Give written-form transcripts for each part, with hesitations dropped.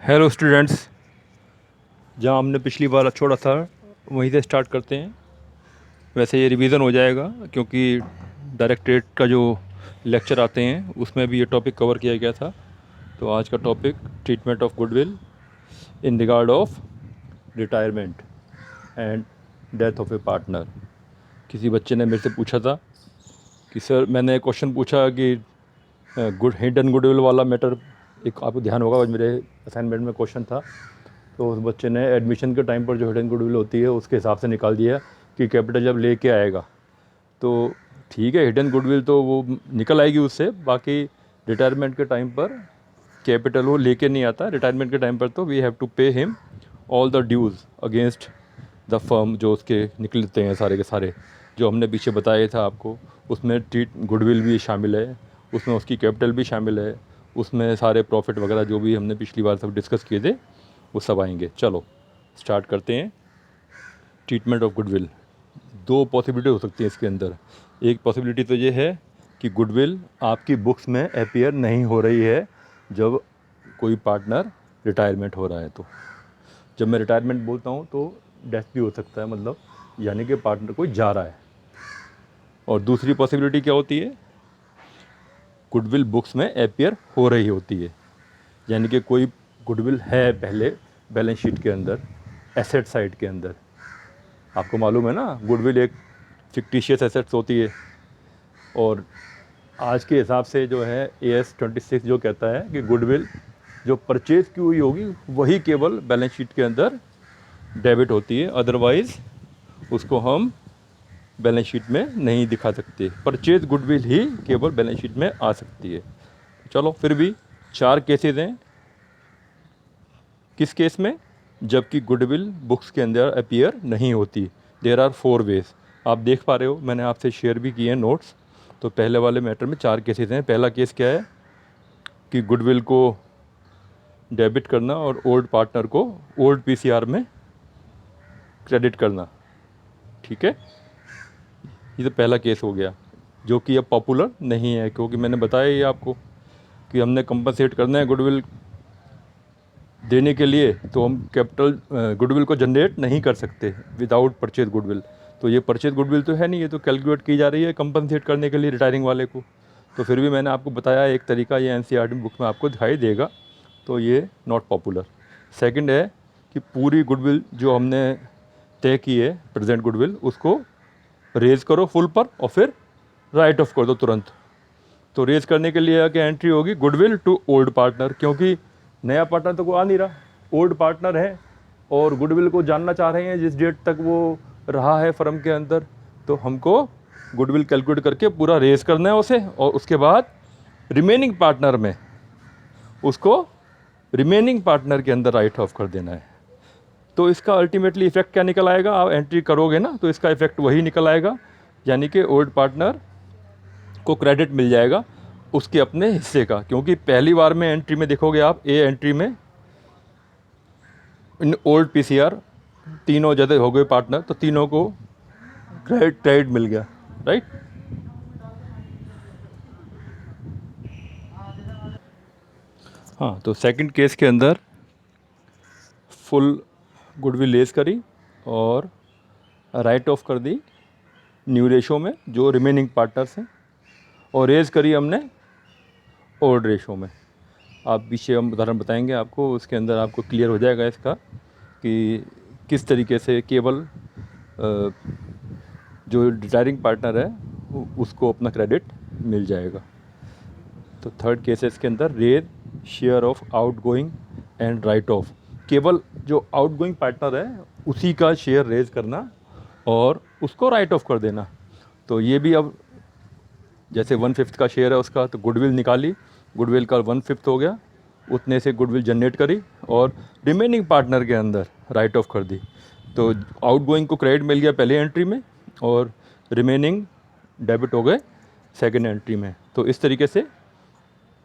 Hello students, जहाँ हमने पिछली बार छोड़ा था वहीं से स्टार्ट करते हैं। वैसे ये रिवीजन हो जाएगा क्योंकि डायरेक्टरेट का जो लेक्चर आते हैं उसमें भी ये टॉपिक कवर किया गया था। तो आज का topic treatment of goodwill in regard of retirement and death of a partner. किसी बच्चे ने मेरे से पूछा था कि सर, मैंने क्वेश्चन पूछा कि हिडन गुडविल वाला मैटर, एक आपको ध्यान होगा मेरे असाइनमेंट में क्वेश्चन था। तो उस बच्चे ने एडमिशन के टाइम पर जो हिडन गुडविल होती है उसके हिसाब से निकाल दिया कि कैपिटल जब लेके आएगा तो ठीक है, हिडन गुडविल तो वो निकल आएगी उससे। बाकी रिटायरमेंट के टाइम पर कैपिटल वो लेके नहीं आता। रिटायरमेंट के टाइम पर तो we have to pay him all the dues against the firm, जो उसके निकलते हैं सारे के सारे, जो हमने पीछे बताया था आपको। उसमें ट्रीट गुडविल भी शामिल है, उसमें उसकी कैपिटल भी शामिल है, उसमें सारे प्रॉफिट वगैरह जो भी हमने पिछली बार सब डिस्कस किए थे वो सब आएंगे। चलो स्टार्ट करते हैं। ट्रीटमेंट ऑफ गुडविल, दो पॉसिबिलिटी हो सकती है इसके अंदर। एक पॉसिबिलिटी तो ये है कि गुडविल आपकी बुक्स में अपीयर नहीं हो रही है जब कोई पार्टनर रिटायरमेंट हो रहा है। तो जब मैं रिटायरमेंट बोलता हूँ तो डेथ भी हो सकता है, मतलब यानी कि पार्टनर कोई जा रहा है। और दूसरी पॉसिबिलिटी क्या होती है, गुडविल बुक्स में अपीयर हो रही होती है, यानी कि कोई गुडविल है पहले बैलेंस शीट के अंदर, एसेट साइड के अंदर। आपको मालूम है ना, गुडविल एक फिक्टिशियस एसेट्स होती है। और आज के हिसाब से जो है AS 26 जो कहता है कि गुडविल जो परचेज की हुई होगी वही केवल बैलेंस शीट के अंदर डेबिट होती है, अदरवाइज़ उसको हम बैलेंस शीट में नहीं दिखा सकते। परचेज गुडविल ही केवल बैलेंस शीट में आ सकती है। चलो फिर भी 4 केसेस हैं। किस केस में? जबकि गुडविल बुक्स के अंदर अपीयर नहीं होती। There are 4 ways. आप देख पा रहे हो, मैंने आपसे शेयर भी किए हैं नोट्स। तो पहले वाले मैटर में 4 केसेस हैं। पहला केस क्या है कि गुडविल को डेबिट करना और ओल्ड पार्टनर को ओल्ड PCR में क्रेडिट करना। ठीक है, ये तो पहला केस हो गया, जो कि अब पॉपुलर नहीं है, क्योंकि मैंने बताया ही आपको कि हमने कंपनसेट करना है गुडविल देने के लिए। तो हम कैपिटल गुडविल को जनरेट नहीं कर सकते विदाउट परचेज गुडविल। तो ये परचेज गुडविल तो है नहीं, ये तो कैलकुलेट की जा रही है कंपनसेट करने के लिए रिटायरिंग वाले को। तो फिर भी मैंने आपको बताया एक तरीका, ये NCERT बुक में आपको दिखाई देगा। तो ये नॉट पॉपुलर। सेकंड है कि पूरी गुडविल जो हमने तय की है, प्रेजेंट गुडविल, उसको रेज करो फुल पर और फिर राइट ऑफ कर दो तुरंत। तो रेज करने के लिए क्या एंट्री होगी, गुडविल टू ओल्ड पार्टनर, क्योंकि नया पार्टनर तो कोई आ नहीं रहा, ओल्ड पार्टनर है और गुडविल को जानना चाह रहे हैं जिस डेट तक वो रहा है फर्म के अंदर। तो हमको गुडविल कैलकुलेट करके पूरा रेज करना है उसे, और उसके बाद रिमेनिंग पार्टनर में उसको रिमेनिंग पार्टनर के अंदर राइट ऑफ कर देना है। तो इसका अल्टीमेटली इफेक्ट क्या निकल आएगा, आप एंट्री करोगे ना तो इसका इफेक्ट वही निकल आएगा, यानी कि ओल्ड पार्टनर को क्रेडिट मिल जाएगा उसके अपने हिस्से का। क्योंकि पहली बार में एंट्री में देखोगे आप, ए एंट्री में इन ओल्ड PCR तीनों जैसे हो गए पार्टनर, तो तीनों को क्रेडिट मिल गया, राइट। हाँ, तो सेकंड केस के अंदर फुल गुडविल रेज करी और राइट ऑफ कर दी न्यू रेशो में जो रिमेनिंग पार्टनर्स हैं, और रेज करी हमने ओल्ड रेशो में। आप पीछे हम उदाहरण बताएंगे आपको, उसके अंदर आपको क्लियर हो जाएगा इसका कि किस तरीके से केवल जो रिटायरिंग पार्टनर है उसको अपना क्रेडिट मिल जाएगा। तो थर्ड केसेस के अंदर raise share of outgoing and write off, केवल जो आउटगोइंग पार्टनर है उसी का शेयर रेज करना और उसको राइट ऑफ कर देना। तो ये भी अब जैसे 1/5 का शेयर है उसका, तो गुडविल निकाली, गुडविल का 1/5 हो गया, उतने से गुडविल जनरेट करी और रिमेनिंग पार्टनर के अंदर राइट ऑफ कर दी। तो आउटगोइंग को क्रेडिट मिल गया पहले एंट्री में और रिमेनिंग डेबिट हो गए सेकंड एंट्री में। तो इस तरीके से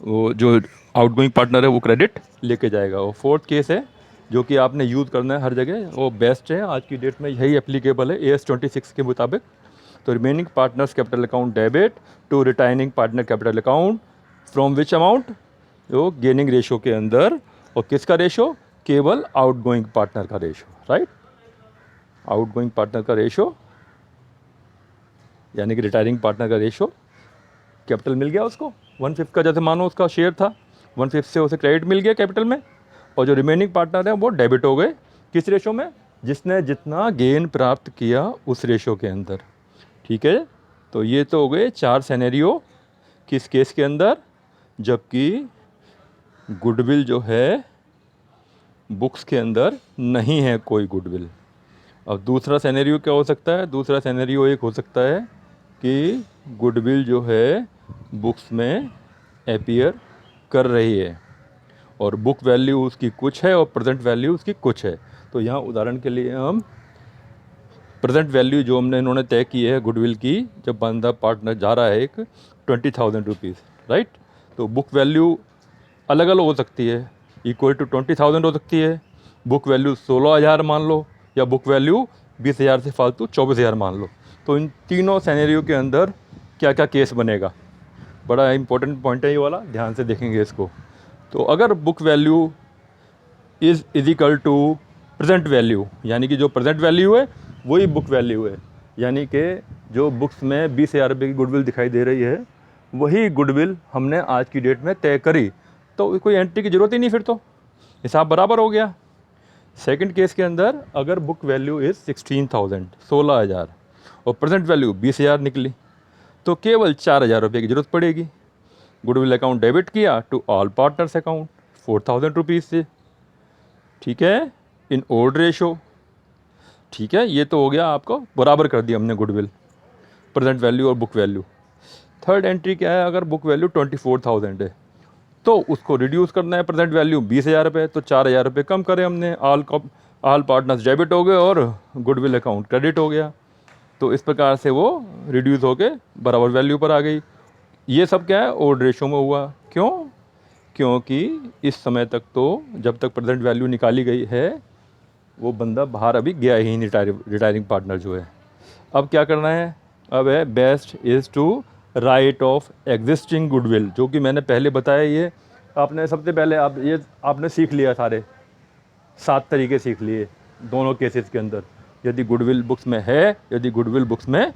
वो जो आउटगोइंग पार्टनर है वो क्रेडिट लेके जाएगा। और फोर्थ केस है जो कि आपने यूज़ करना है हर जगह, वो बेस्ट है, आज की डेट में यही एप्लीकेबल है AS 26 के मुताबिक। तो remaining partners capital account debit to retiring partner capital account from which amount, जो गेनिंग रेशो के अंदर और किसका रेशो? केवल आउटगोइंग पार्टनर का रेशो, राइट। आउटगोइंग पार्टनर का रेशो यानी कि रिटायरिंग पार्टनर का रेशो, कैपिटल मिल गया उसको 1/5 का, जैसे मानो उसका शेयर था 1/5 से उसे क्रेडिट मिल गया कैपिटल में, और जो रिमेनिंग पार्टनर है वो डेबिट हो गए। किस रेशो में? जिसने जितना गेन प्राप्त किया उस रेशो के अंदर, ठीक है। तो ये तो हो गए 4 सिनेरियो किस केस के अंदर, जबकि गुडविल जो है बुक्स के अंदर नहीं है कोई गुडविल। अब दूसरा सिनेरियो क्या हो सकता है? दूसरा सिनेरियो एक हो सकता है कि गुडविल जो है बुक्स में अपीयर कर रही है और बुक वैल्यू उसकी कुछ है और प्रेजेंट वैल्यू उसकी कुछ है। तो यहाँ उदाहरण के लिए हम प्रेजेंट वैल्यू जो हमने इन्होंने तय की है गुडविल की, जब बंदा पार्टनर जा रहा है एक 20,000 रुपीज़, राइट। तो बुक वैल्यू अलग अलग हो सकती है, इक्वल टू 20,000 हो सकती है, बुक वैल्यू 16,000 मान लो, या बुक वैल्यू 20,000 से फालतू 24,000 मान लो। तो इन तीनों सिनेरियो के अंदर क्या क्या केस बनेगा, बड़ा इंपॉर्टेंट पॉइंट है ये वाला, ध्यान से देखेंगे इसको। तो अगर book value is equal to present value, यानी कि जो प्रेजेंट वैल्यू है वही बुक वैल्यू है, यानी कि जो बुक्स में 20,000 रुपये की गुडविल दिखाई दे रही है वही गुडविल हमने आज की डेट में तय करी, तो कोई एंट्री की ज़रूरत ही नहीं, फिर तो हिसाब बराबर हो गया। सेकंड केस के अंदर अगर बुक वैल्यू इज़ 16,000 और प्रेजेंट वैल्यू 20,000 निकली, तो केवल 4,000 रुपये की ज़रूरत पड़ेगी। गुडविल अकाउंट डेबिट किया टू ऑल पार्टनर्स अकाउंट 4,000 रुपीज़ से, ठीक है, इन ओल्ड रेशो, ठीक है। ये तो हो गया, आपको बराबर कर दिया हमने गुडविल, प्रेजेंट वैल्यू और बुक वैल्यू। थर्ड एंट्री क्या है? अगर बुक वैल्यू 24,000 है तो उसको रिड्यूस करना है, प्रेजेंट वैल्यू 20,000 रुपये, तो 4,000 रुपये कम करें हमने, ऑल पार्टनर्स डेबिट हो गए और गुडविल अकाउंट क्रेडिट हो गया। तो इस प्रकार से वो रिड्यूस होके बराबर वैल्यू पर आ गई। ये सब क्या है? ओल्ड रेशो में हुआ। क्यों? क्योंकि इस समय तक तो जब तक प्रेजेंट वैल्यू निकाली गई है वो बंदा बाहर अभी गया ही नहीं, रिटायरिंग पार्टनर जो है। अब क्या करना है? अब है best is to write off existing goodwill, जो कि मैंने पहले बताया, ये आपने सबसे पहले आपने सीख लिया, सारे 7 तरीके सीख लिए दोनों केसेस के अंदर, यदि गुडविल बुक्स में है, यदि गुडविल बुक्स में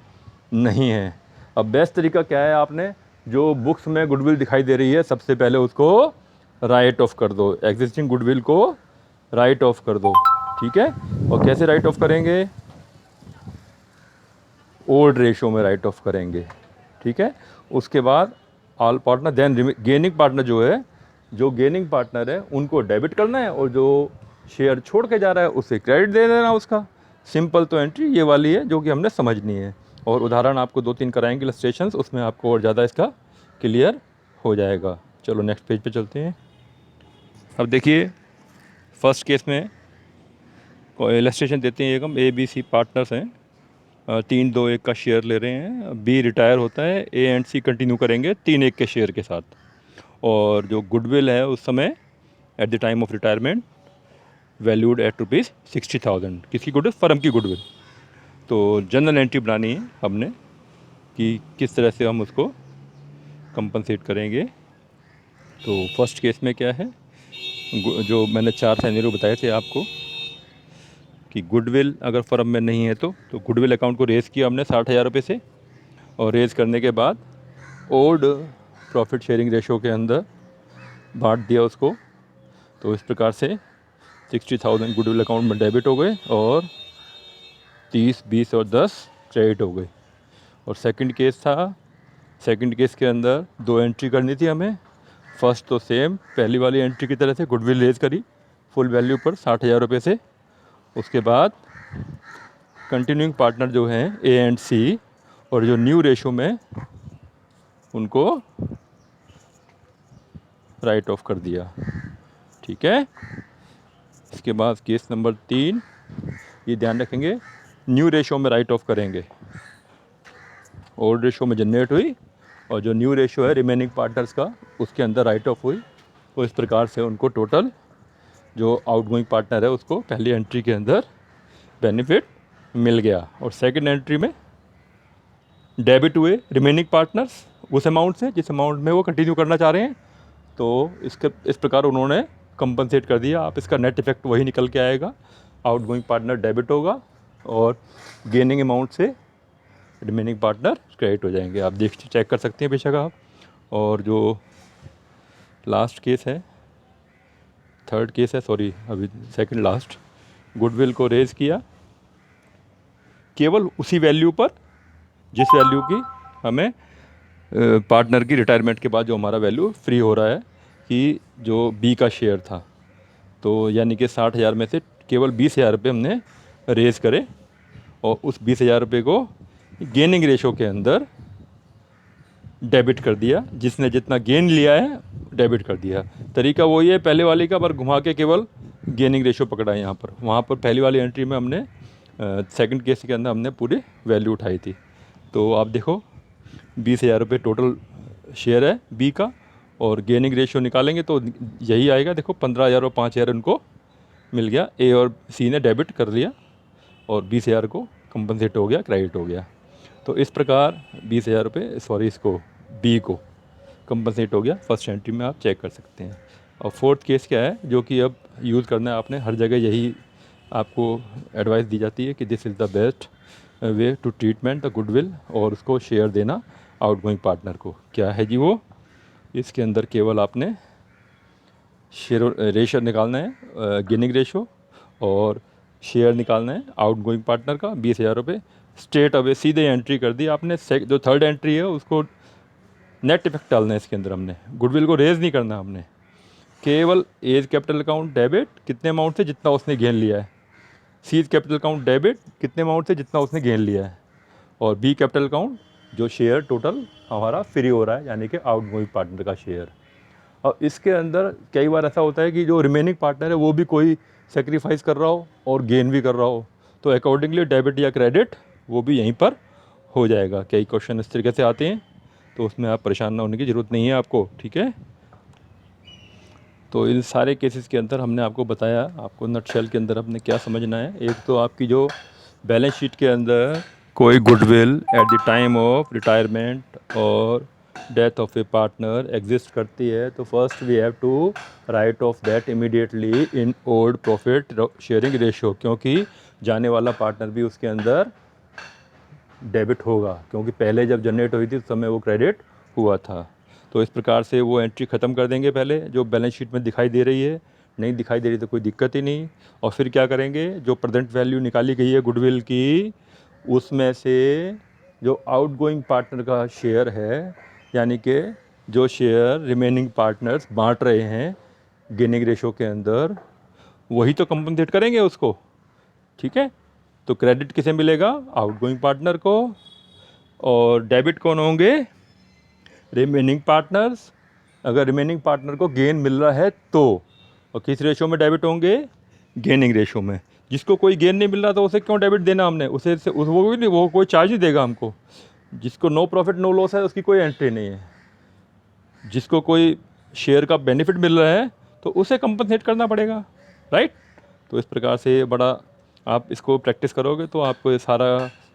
नहीं है। अब बेस्ट तरीका क्या है? आपने जो बुक्स में गुडविल दिखाई दे रही है सबसे पहले उसको राइट ऑफ कर दो, एग्जिस्टिंग गुडविल को राइट ऑफ कर दो, ठीक है। और कैसे राइट ऑफ करेंगे? ओल्ड रेशो में राइट ऑफ करेंगे, ठीक है। उसके बाद all partner, then gaining partner जो है, जो गेनिंग पार्टनर है उनको डेबिट करना है और जो शेयर छोड़ के जा रहा है उसे क्रेडिट दे देना उसका। सिंपल तो एंट्री ये वाली है जो कि हमने समझनी है, और उदाहरण आपको 2-3 कराएंगे इलस्ट्रेशंस, उसमें आपको और ज़्यादा इसका क्लियर हो जाएगा। चलो नेक्स्ट पेज पे चलते हैं। अब देखिए फर्स्ट केस में इलस्ट्रेशन देते हैं, एक हम ABC पार्टनर्स हैं, 3-2-1 का शेयर ले रहे हैं, B रिटायर होता है, A एंड C कंटिन्यू करेंगे 3-1 के शेयर के साथ, और जो गुडविल है उस समय eight the time of retirement valued at ₹60,000। किसकी गुडविल? फर्म की गुडविल। तो जनरल एंट्री बनानी है हमने कि किस तरह से हम उसको कंपनसेट करेंगे। तो फर्स्ट केस में क्या है, जो मैंने 4 सिनेरियो बताए थे आपको कि गुडविल अगर फर्म में नहीं है तो गुडविल अकाउंट को रेज़ किया हमने 60,000 रुपये से, और रेज़ करने के बाद ओल्ड प्रॉफिट शेयरिंग रेशो के अंदर बांट दिया उसको। तो इस प्रकार से 60,000 गुडविल अकाउंट में डेबिट हो गए और 30, 20 और 10 क्रेडिट हो गए। और सेकंड केस था, सेकंड केस के अंदर 2 एंट्री करनी थी हमें। फर्स्ट तो सेम पहली वाली एंट्री की तरह से गुडविल रेज़ करी फुल वैल्यू पर 60,000 रुपये से। उसके बाद कंटिन्यूइंग पार्टनर जो हैं A एंड C, और जो न्यू रेशो में उनको राइट ऑफ कर दिया, ठीक है। इसके बाद केस नंबर 3, ये ध्यान रखेंगे, न्यू रेशो में राइट ऑफ करेंगे। ओल्ड रेशो में जनरेट हुई और जो न्यू रेशो है रिमेनिंग पार्टनर्स का उसके अंदर राइट ऑफ हुई, तो इस प्रकार से उनको टोटल जो आउटगोइंग पार्टनर है उसको पहली एंट्री के अंदर बेनिफिट मिल गया। और सेकंड एंट्री में डेबिट हुए रिमेनिंग पार्टनर्स उस अमाउंट से जिस अमाउंट में वो कंटिन्यू करना चाह रहे हैं। तो इस प्रकार उन्होंने कंपनसेट कर दिया। आप इसका नेट इफेक्ट वही निकल के आएगा, आउट गोइंग पार्टनर डेबिट होगा और गेनिंग अमाउंट से रिमेनिंग पार्टनर क्रेडिट हो जाएंगे। आप देख चेक कर सकते हैं बेशक आप। और जो लास्ट केस है, थर्ड केस है, सॉरी अभी सेकंड लास्ट, गुडविल को रेज़ किया केवल उसी वैल्यू पर जिस वैल्यू की हमें पार्टनर की रिटायरमेंट के बाद जो हमारा वैल्यू फ्री हो रहा है कि जो बी का शेयर था। तो यानी कि 60,000 में से केवल 20,000 रुपये हमने रेज़ करे और उस 20,000 रुपये को गेनिंग रेशो के अंदर डेबिट कर दिया। जिसने जितना गेन लिया है डेबिट कर दिया। तरीका वही है पहले वाली का, पर घुमा के केवल गेनिंग रेशो पकड़ा है यहाँ पर। वहाँ पर पहली वाली एंट्री में हमने सेकंड केस के अंदर हमने पूरी वैल्यू उठाई थी। तो आप देखो 20,000 रुपये टोटल शेयर है बी का और गेनिंग रेशो निकालेंगे तो यही आएगा। देखो 15,000 और 5,000 उनको मिल गया, ए और सी ने डेबिट कर लिया और 20,000 को कंपनसेट हो गया, क्रेडिट हो गया। तो इस प्रकार 20,000 रुपये, सॉरी इसको बी को कंपनसेट हो गया। फर्स्ट एंट्री में आप चेक कर सकते हैं। और फोर्थ केस क्या है जो कि अब यूज़ करना है आपने, हर जगह यही आपको एडवाइस दी जाती है कि this is the best way to treatment the goodwill, और उसको शेयर देना आउटगोइंग पार्टनर को। क्या है जी वो, इसके अंदर केवल आपने शेयर रेशो निकालना है, गेनिंग रेशो, और शेयर निकालना है आउटगोइंग पार्टनर का 20,000 रुपये। स्ट्रेट अवे सीधे एंट्री कर दी आपने। जो थर्ड एंट्री है उसको नेट इफेक्ट डालना है इसके अंदर। हमने गुडविल को रेज़ नहीं करना, हमने केवल एज कैपिटल अकाउंट डेबिट कितने अमाउंट से जितना उसने गेन लिया है, सीज कैपिटल अकाउंट डेबिट कितने अमाउंट से जितना उसने गेन लिया है, और बी कैपिटल अकाउंट जो शेयर टोटल हमारा फ्री हो रहा है यानी कि आउटगोइंग पार्टनर का शेयर। और इसके अंदर कई बार ऐसा होता है कि जो रिमेनिंग पार्टनर है वो भी कोई सेक्रीफाइस कर रहा हो और गेन भी कर रहा हो, तो अकॉर्डिंगली डेबिट या क्रेडिट वो भी यहीं पर हो जाएगा। कई क्वेश्चन इस तरीके से आते हैं, तो उसमें आप परेशान ना होने की ज़रूरत नहीं है आपको, ठीक है। तो इन सारे केसेस के अंदर हमने आपको बताया, आपको नटशेल के अंदर हमने क्या समझना है। एक तो आपकी जो बैलेंस शीट के अंदर कोई goodwill at the time of retirement और death of a partner exist करती है, तो first we have to write off that immediately in old profit sharing ratio, क्योंकि जाने वाला पार्टनर भी उसके अंदर डेबिट होगा, क्योंकि पहले जब जनरेट हुई थी उस समय वो क्रेडिट हुआ था। तो इस प्रकार से वो एंट्री ख़त्म कर देंगे पहले, जो बैलेंस शीट में दिखाई दे रही है। नहीं दिखाई दे रही तो कोई दिक्कत ही नहीं। और फिर क्या करेंगे, जो प्रेजेंट वैल्यू निकाली गई है गुडविल की, उसमें से जो आउटगोइंग पार्टनर का शेयर है, यानी कि जो शेयर रिमेनिंग पार्टनर्स बांट रहे हैं गेनिंग रेशो के अंदर, वही तो कंपनसेट करेंगे उसको, ठीक है। तो क्रेडिट किसे मिलेगा, आउटगोइंग पार्टनर को, और डेबिट कौन होंगे, रिमेनिंग पार्टनर्स। अगर रिमेनिंग पार्टनर को गेन मिल रहा है तो, और किस रेशो में डेबिट होंगे, गेनिंग रेशो में। जिसको कोई गेन नहीं मिल रहा तो उसे क्यों डेबिट देना हमने, वो कोई चार्ज नहीं देगा हमको। जिसको नो प्रॉफिट नो लॉस है उसकी कोई एंट्री नहीं है। जिसको कोई शेयर का बेनिफिट मिल रहा है तो उसे कंपनसेट करना पड़ेगा, राइट। तो इस प्रकार से बड़ा आप इसको प्रैक्टिस करोगे तो आपको ये सारा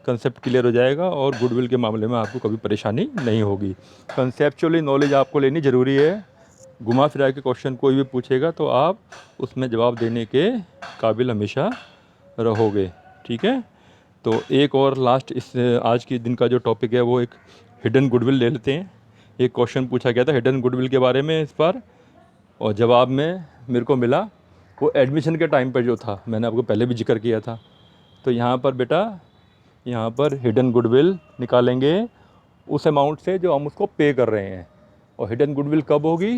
कंसेप्ट क्लियर हो जाएगा और गुडविल के मामले में आपको कभी परेशानी नहीं होगी। कंसेप्चुअली नॉलेज आपको लेनी ज़रूरी है। घुमा फिरा के क्वेश्चन कोई भी पूछेगा तो आप उसमें जवाब देने के काबिल हमेशा रहोगे, ठीक है। तो एक और लास्ट इस आज के दिन का जो टॉपिक है वो एक हिडन गुडविल ले लेते हैं। एक क्वेश्चन पूछा गया था हिडन गुडविल के बारे में इस बार, और जवाब में मेरे को मिला वो एडमिशन के टाइम पर जो था, मैंने आपको पहले भी जिक्र किया था। तो यहाँ पर बेटा, यहाँ पर हिडन गुडविल निकालेंगे उस अमाउंट से जो हम उसको पे कर रहे हैं। और हिडन गुडविल कब होगी,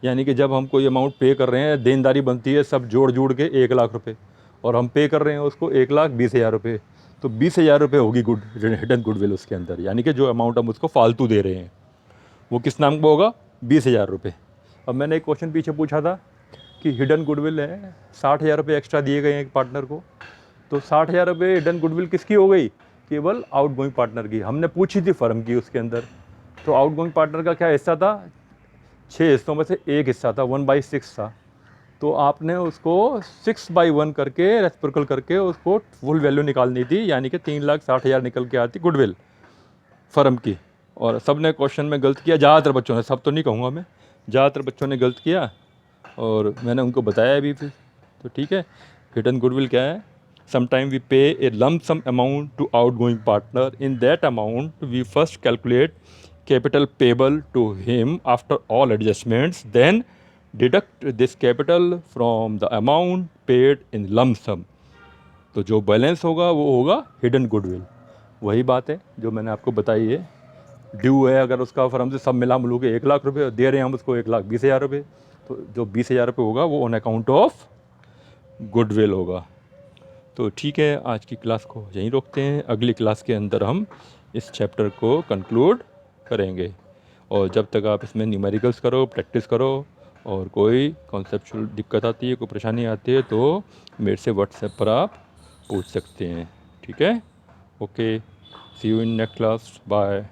यानी कि जब हम कोई अमाउंट पे कर रहे हैं, देनदारी बनती है सब जोड़ जोड़ के 1 लाख रुपए, और हम पे कर रहे हैं उसको 1,20,000 रुपये, तो 20,000 रुपये होगी हिडन गुडविल उसके अंदर। यानी कि जो अमाउंट हम उसको फालतू दे रहे हैं वो किस नाम का होगा, 20,000 रुपये। अब मैंने एक क्वेश्चन पीछे पूछा था कि हिडन गुडविल है 60,000 रुपये एक्स्ट्रा दिए गए हैं एक पार्टनर को, तो 60,000 रुपये हिडन गुडविल किसकी हो गई, केवल आउटगोइंग पार्टनर की। हमने पूछी थी फर्म की उसके अंदर, तो आउटगोइंग पार्टनर का क्या हिस्सा था, 6 हिस्सों में से एक हिस्सा था, 1/6 था। तो आपने उसको 6/1 करके रेसिप्रोकल करके उसको फुल वैल्यू निकालनी थी, यानी कि 3,60,000 निकल के आती गुडविल फर्म की। और सब ने क्वेश्चन में गलत किया, ज़्यादातर बच्चों ने, सब तो नहीं कहूँगा मैं, ज़्यादातर बच्चों ने गलत किया और मैंने उनको बताया भी फिर, तो ठीक है। हिडन गुडविल क्या है? Sometime we pay a lump sum amount to outgoing partner, in that amount we first calculate capital payable to him after all adjustments, then deduct this capital from the amount paid in lump sum. तो जो balance होगा वो होगा hidden goodwill. वही बात है जो मैंने आपको बताई है। ड्यू है अगर उसका फर्म से सब मिला मिलू के 1 लाख रुपये, दे रहे हैं हम उसको 1,20,000 रुपये, तो जो 20,000 रुपये होगा वो ऑन अकाउंट ऑफ गुडविल होगा। तो ठीक है, आज की क्लास को यहीं रोकते हैं। अगली क्लास के अंदर हम इस चैप्टर को कंक्लूड करेंगे। और जब तक आप इसमें न्यूमेरिकल्स करो, प्रैक्टिस करो, और कोई कॉन्सेप्चुअल दिक्कत आती है, कोई परेशानी आती है, तो मेरे से व्हाट्सएप पर आप पूछ सकते हैं। ठीक है, okay, see you in next class, bye.